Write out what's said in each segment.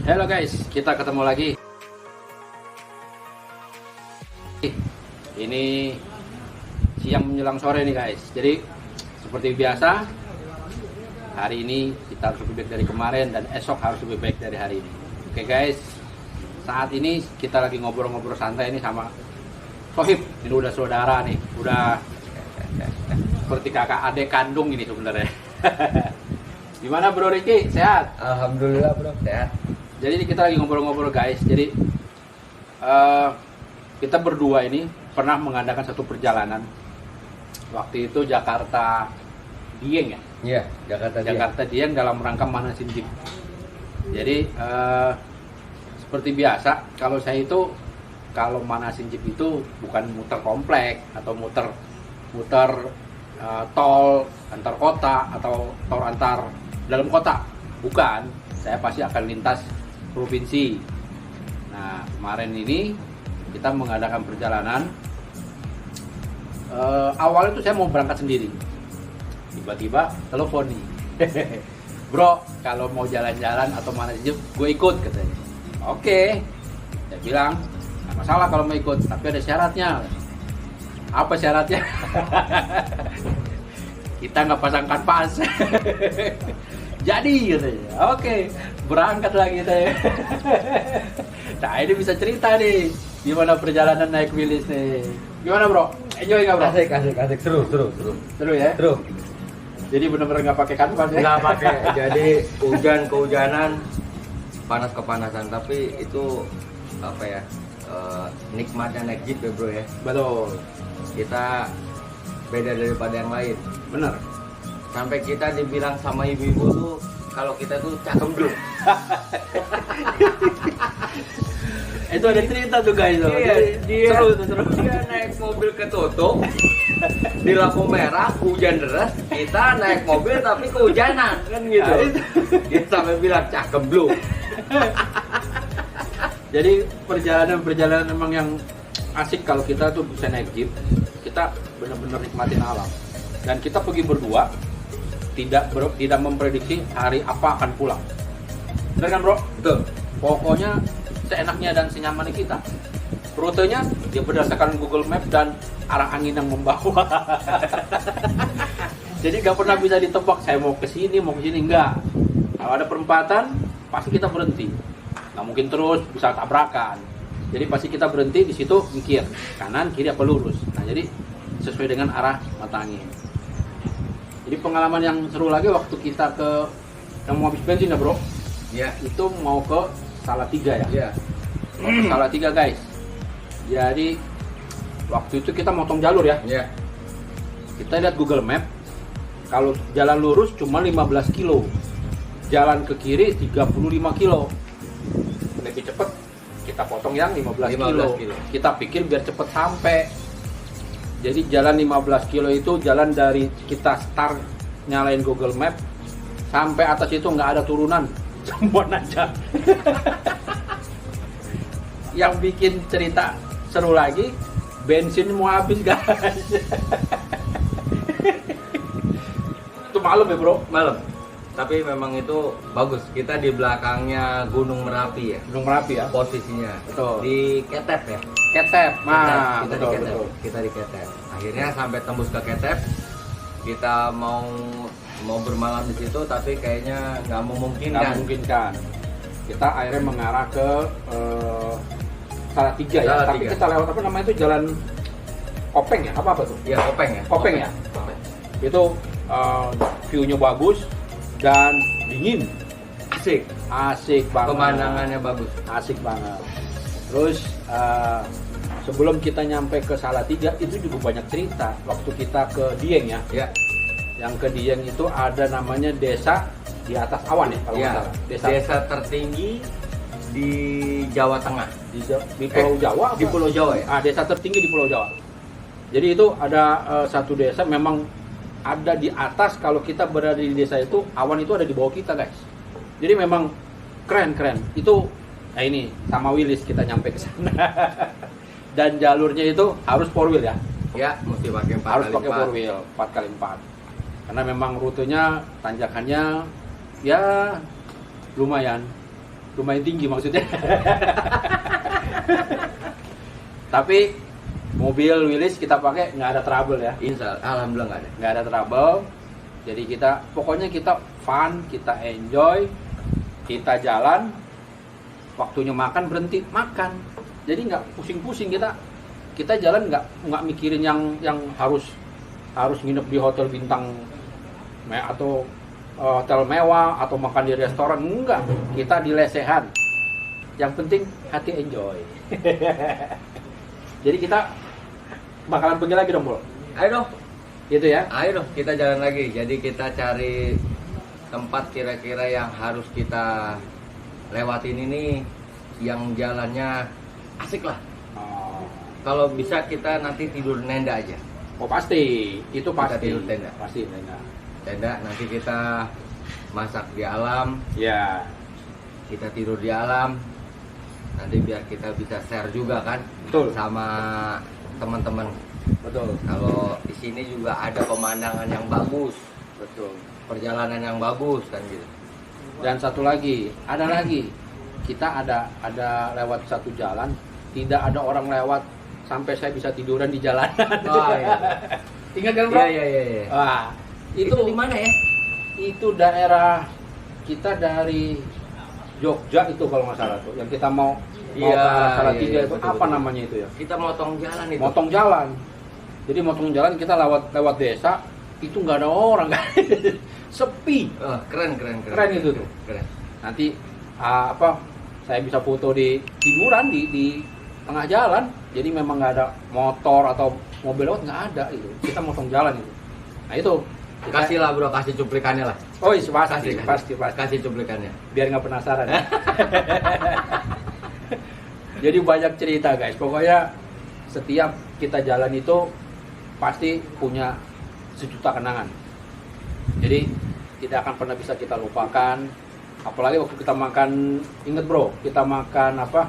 Halo guys, kita ketemu lagi. Ini siang menjelang sore nih guys. Jadi seperti biasa, hari ini kita harus lebih baik dari kemarin dan esok harus lebih baik dari hari ini. Oke guys, saat ini kita lagi ngobrol-ngobrol santai nih sama Sohib. Ini udah saudara nih, udah seperti kakak adik kandung ini sebenarnya. Gimana Bro Riki? Sehat? Alhamdulillah bro, sehat. Jadi kita lagi ngobrol-ngobrol guys. Jadi kita berdua ini pernah mengadakan satu perjalanan. Waktu itu Jakarta Dieng ya? Iya, Jakarta Dieng dalam rangka manasin jeep. Jadi seperti biasa, kalau saya itu kalau manasin jeep itu bukan muter komplek atau muter tol antar kota atau tol antar dalam kota. Bukan, saya pasti akan lintas provinsi. Nah, kemarin ini kita mengadakan perjalanan. Awalnya itu saya mau berangkat sendiri. Tiba-tiba telepon nih. Bro, kalau mau jalan-jalan atau mana aja, gue ikut katanya. Oke. Saya bilang, nggak masalah kalau mau ikut, tapi ada syaratnya. Apa syaratnya? Kita nggak pasang kanvas. Jadi katanya. Oke, berangkat lagi saya. Nah, ini bisa cerita nih gimana perjalanan naik Willys nih. Gimana bro? Enjoy nggak bro? Asik, seru. Seru ya? Seru. Jadi benar-benar nggak pakai kanvas ya? Nggak pakai, jadi kehujanan, panas kepanasan, tapi itu apa ya? Nikmatnya naik jeep ya bro ya. Betul. Kita beda daripada yang lain. Bener. Sampai kita dibilang sama ibu-ibu tuh kalau kita tuh cakep bro. Itu ada cerita tuh guys. Dia Seru. Dia naik mobil ketutup di lampu merah, hujan deras. Kita naik mobil tapi kehujanan kan gitu. Dia sampai bilang cakep bro. Jadi perjalanan memang yang asik kalau kita tuh bisa naik jeep. Kita benar-benar nikmatin alam. Dan kita pergi berdua, tidak memprediksi hari apa akan pulang. Benar kan bro? Betul. Pokoknya seenaknya dan senyamannya kita. Rutenya dia berdasarkan Google Map dan arah angin yang membawa. Jadi nggak pernah bisa ditebak saya mau ke sini enggak. Kalau ada perempatan pasti kita berhenti. Nggak mungkin terus bisa tabrakan. Jadi pasti kita berhenti di situ mikir kanan kiri apa lurus. Nah jadi sesuai dengan arah mata angin. Jadi pengalaman yang seru lagi waktu kita yang mau habis bensin ya bro. Iya. Itu mau ke Salatiga ya. Iya. Mau ke Salatiga guys. Jadi waktu itu kita motong jalur ya. Iya. Kita lihat Google Map. Kalau jalan lurus cuma 15 kilo. Jalan ke kiri 35 kilo. Lebih cepat kita potong yang 15 kilo. Kita pikir biar cepat sampai. Jadi jalan 15 kilo itu jalan dari kita start nyalain Google Map sampai atas itu nggak ada turunan, semua nanjak. Yang bikin cerita seru lagi, bensin mau habis guys. Itu malam ya bro? Malam. Tapi memang itu bagus. Kita di belakangnya Gunung Merapi ya. Gunung Merapi ya? Posisinya. Betul. Di Ketep ya. Ketep, Kita betul, di Ketep. betul. Kita di Ketep. Akhirnya sampai tembus ke Ketep. Kita mau bermalam di situ, tapi kayaknya nggak memungkinkan. Kita akhirnya mengarah ke Salatiga ya. Tapi kita lewat apa namanya itu jalan Kopeng ya? Apa tuh? Iya Kopeng ya. Kopeng ya. Itu view-nya bagus dan dingin. Asik banget. Pemandangannya bagus. Asik banget. Terus sebelum kita nyampe ke Salatiga itu juga banyak cerita. Waktu kita ke Dieng ya. Ya. Yang ke Dieng itu ada namanya desa di atas awan ya kalau nggak salah. Desa tertinggi di Jawa Tengah. Di Pulau Jawa. Di Pulau Jawa ya. Desa tertinggi di Pulau Jawa. Jadi itu ada satu desa memang ada di atas. Kalau kita berada di desa itu, awan itu ada di bawah kita guys. Jadi memang keren. Itu ini sama Willys kita nyampe ke sana. Dan jalurnya itu harus 4 wheel ya. Ya, mesti pakai 4x4. Harus pakai 4 wheel, 4x4. Karena memang rutenya tanjakannya ya lumayan. lumayan tinggi maksudnya. Tapi mobil Willys kita pakai nggak ada trouble ya. Alhamdulillah Nggak ada trouble. Jadi pokoknya kita fun, kita enjoy, kita jalan. Waktunya makan berhenti makan. Jadi nggak pusing-pusing kita jalan nggak mikirin yang harus nginep di hotel bintang atau hotel mewah atau makan di restoran, enggak. Kita di lesehan. Yang penting hati enjoy. Jadi kita bakalan pergi lagi dong, Bro. Ayo dong. Gitu ya. Ayo dong, kita jalan lagi. Jadi kita cari tempat kira-kira yang harus kita lewatin ini, yang jalannya asik lah. Kalau bisa kita nanti tidur nenda aja. Oh pasti, itu pasti. Kita tidur tenda. Pasti tenda. Tenda, nanti kita masak di alam. Ya. Kita tidur di alam. Nanti biar kita bisa share juga kan. Betul. Sama teman-teman. Betul. Kalau di sini juga ada pemandangan yang bagus. Betul. Perjalanan yang bagus kan gitu. Dan satu lagi, ada lagi. Kita ada lewat satu jalan, tidak ada orang lewat sampai saya bisa tiduran di jalanan. Oh iya. Ingat kan, Bro? Iya. Wah, Itu di mana ya? Itu daerah kita dari Jogja itu kalau nggak salah tuh. Yang kita mau ke arah Salatiga iya, itu betul, apa betul. namanya itu ya? Kita motong jalan itu. Motong jalan. Jadi motong jalan kita lewat desa, itu nggak ada orang kan. Sepi. Oh, keren. Keren itu tuh. Keren. Nanti saya bisa foto di tiduran di tengah jalan. Jadi memang nggak ada motor atau mobil lewat, nggak ada itu. Kita motong jalan itu. Nah itu. Kasih lah bro, kasih cuplikannya lah. Oh iya pasti. Kasih cuplikannya. Biar nggak penasaran. Jadi banyak cerita guys. Pokoknya setiap kita jalan itu pasti punya sejuta kenangan. Jadi tidak akan pernah bisa kita lupakan. Apalagi waktu kita makan, inget bro, kita makan apa?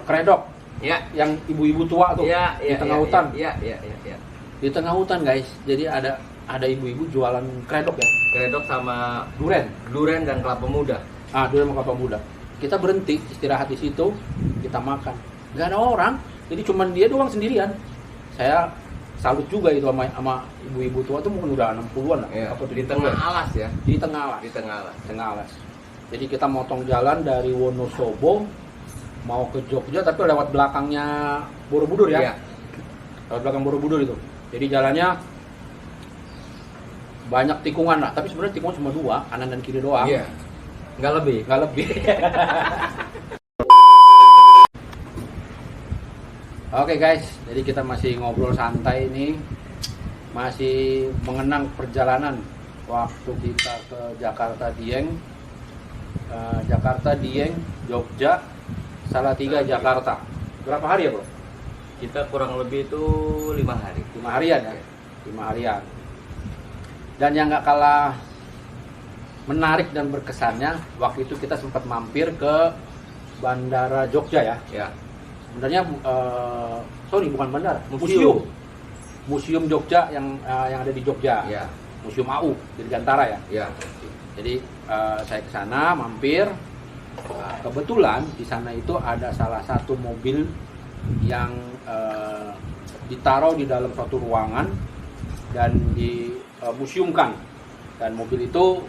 Kredok. Ya. Yang ibu-ibu tua tuh di tengah hutan. Iya. Di tengah hutan guys. Jadi ada ibu-ibu jualan kredok ya. Kredok sama Duren dan kelapa muda. Duren sama kelapa muda. Kita berhenti istirahat di situ, kita makan. Gak ada orang, jadi cuman dia doang sendirian. Saya salut juga itu sama ibu-ibu tua tuh mungkin udah 60-an lah. Iya. Apa tuh, Di tengah alas ya. Di tengah alas. Jadi kita motong jalan dari Wonosobo mau ke Jogja tapi lewat belakangnya Borobudur ya. Iya. Lewat belakang Borobudur itu. Jadi jalannya banyak tikungan lah, tapi sebenarnya tikungan cuma 2, kanan dan kiri doang. Iya. Nggak lebih. Oke guys, jadi kita masih ngobrol santai ini, masih mengenang perjalanan waktu kita ke Jakarta Dieng, Jogja, Salatiga, Jakarta. Berapa hari ya bro? Kita kurang lebih itu 5 hari. 5 harian ya? 5 harian. Dan yang nggak kalah menarik dan berkesannya, waktu itu kita sempat mampir ke Bandara Jogja ya. Ya. Sebenarnya bukan bandara, museum Jogja yang ada di Jogja. Ya. Museum AU di Dirgantara ya. Ya. Jadi saya ke sana mampir. Kebetulan di sana itu ada salah satu mobil yang ditaruh di dalam suatu ruangan dan dimuseumkan. Dan mobil itu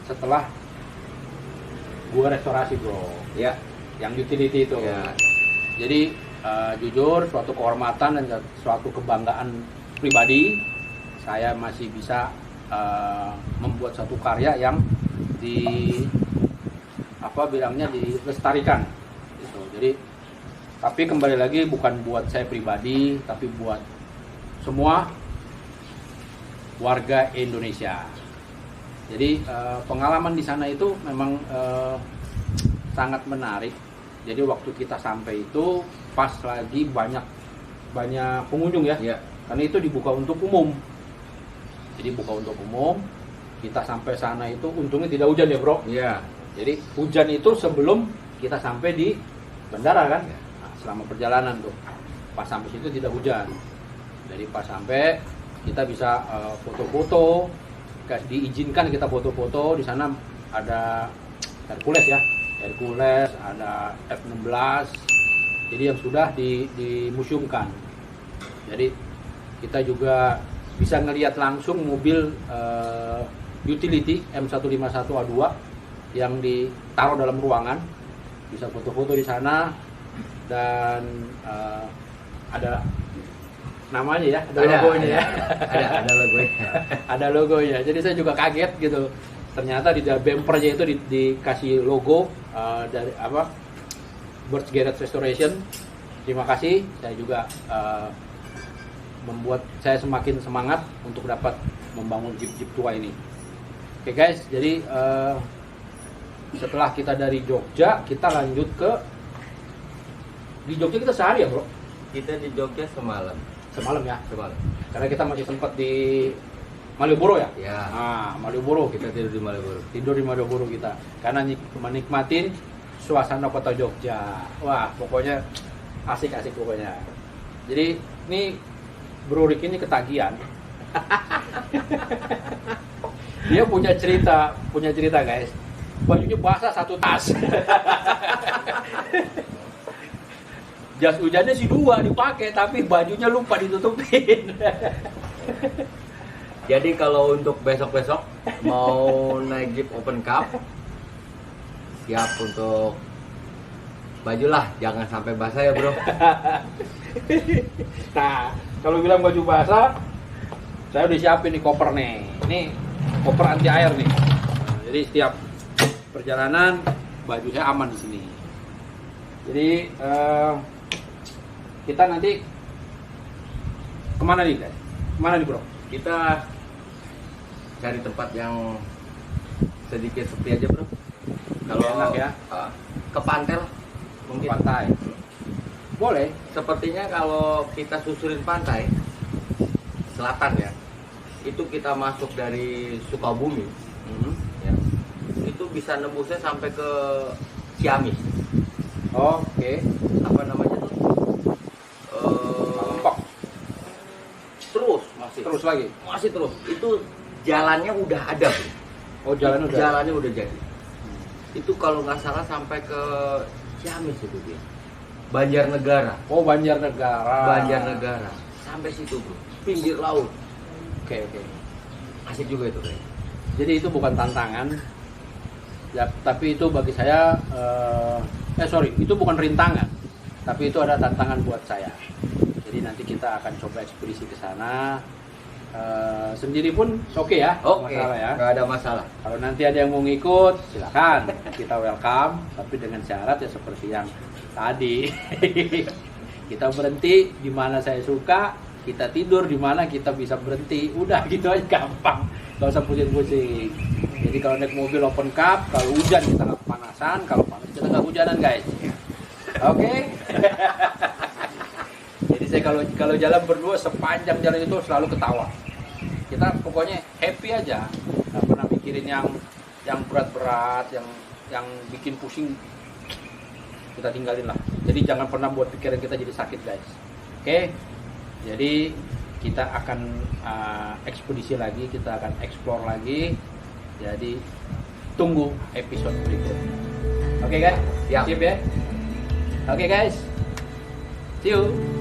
setelah gua restorasi bro. Ya. Yang utility itu. Ya. Jadi jujur suatu kehormatan dan suatu kebanggaan pribadi, saya masih bisa membuat satu karya yang dilestarikan gitu. Jadi tapi kembali lagi bukan buat saya pribadi tapi buat semua warga Indonesia. Jadi pengalaman di sana itu memang sangat menarik. Jadi waktu kita sampai itu pas lagi banyak pengunjung ya. Ya. Karena itu dibuka untuk umum. Jadi buka untuk umum. Kita sampai sana itu untungnya tidak hujan ya bro. Iya. Jadi hujan itu sebelum kita sampai di bandara kan. Nah, selama perjalanan tuh pas sampai situ tidak hujan. Jadi pas sampai kita bisa foto-foto diizinkan kita foto-foto. Di sana ada Hercules ya, Hercules, ada F16. Jadi yang sudah dimuseumkan. Jadi kita juga bisa ngelihat langsung mobil utility M151A2 yang ditaruh dalam ruangan. Bisa foto-foto di sana dan ada namanya ya, ada logonya ya. Ada logonya. Ada logonya. Jadi saya juga kaget gitu. Ternyata di dalam bumpernya itu dikasih logo dari apa? Birch Garage Restoration. Terima kasih. Saya juga membuat saya semakin semangat untuk dapat membangun jeep-jeep tua ini. Oke guys, jadi setelah kita dari Jogja, kita lanjut ke di Jogja kita sehari ya bro? Kita di Jogja semalam. Semalam ya? Semalam. Karena kita masih sempat di Malioboro ya? Ya. Malioboro Kita tidur di Malioboro. Tidur di Malioboro kita. Karena menikmatin suasana kota Jogja. Wah, pokoknya asik-asik pokoknya. Jadi ini Bro Rick ini ketagihan. Dia punya cerita guys. Bajunya basah satu tas. Jas hujannya sih 2 dipakai, tapi bajunya lupa ditutupin. Jadi kalau untuk besok-besok mau naik Jeep Open Cup, siap untuk baju lah, jangan sampai basah ya bro. Nah, kalau bilang baju basah, saya udah siapin nih koper nih. Ini koper anti air nih. Nah, jadi setiap perjalanan baju saya aman di sini. Jadi kita nanti kemana nih guys? Kemana nih bro? Kita cari tempat yang sedikit sepi aja bro. Kalau enak ya? Ke pantai lah, mungkin. Pantai. Boleh. Sepertinya kalau kita susurin pantai selatan ya, itu kita masuk dari Sukabumi, ya, itu bisa nembusnya sampai ke Ciamis. Oke. Apa namanya tuh? Lempok. Terus lagi. Masih terus. Itu jalannya udah ada, bro. Oh, jalannya udah. Jalannya udah jadi. Itu kalau nggak salah sampai ke Ciamis itu dia. Banjarnegara. Oh, Banjarnegara. Banjarnegara. Sampai situ, bro. Pinggir laut. Oke. Asik juga itu, kayak. Jadi itu bukan tantangan. Ya, tapi itu bagi saya itu bukan rintangan. Tapi itu ada tantangan buat saya. Jadi nanti kita akan coba ekspedisi ke sana. Sendiri pun oke ya, Oke, masalah ya. nggak ada masalah. Kalau nanti ada yang mau ngikut, silakan, kita welcome. Tapi dengan syarat ya seperti yang tadi, kita berhenti di mana saya suka, kita tidur di mana kita bisa berhenti. Udah gitu aja, gampang, nggak usah pusing-pusing. Jadi kalau naik mobil open cup, kalau hujan kita nggak kepanasan, kalau panas kita nggak hujanan guys. Oke. Jadi saya kalau jalan berdua sepanjang jalan itu selalu ketawa. Kita pokoknya happy aja, nggak pernah mikirin yang berat-berat, yang bikin pusing. Kita tinggalin lah. Jadi jangan pernah buat pikiran kita jadi sakit guys. Oke. Jadi kita akan ekspedisi lagi, kita akan explore lagi. Jadi tunggu episode berikutnya. Oke guys, siap ya. Oke guys, see you.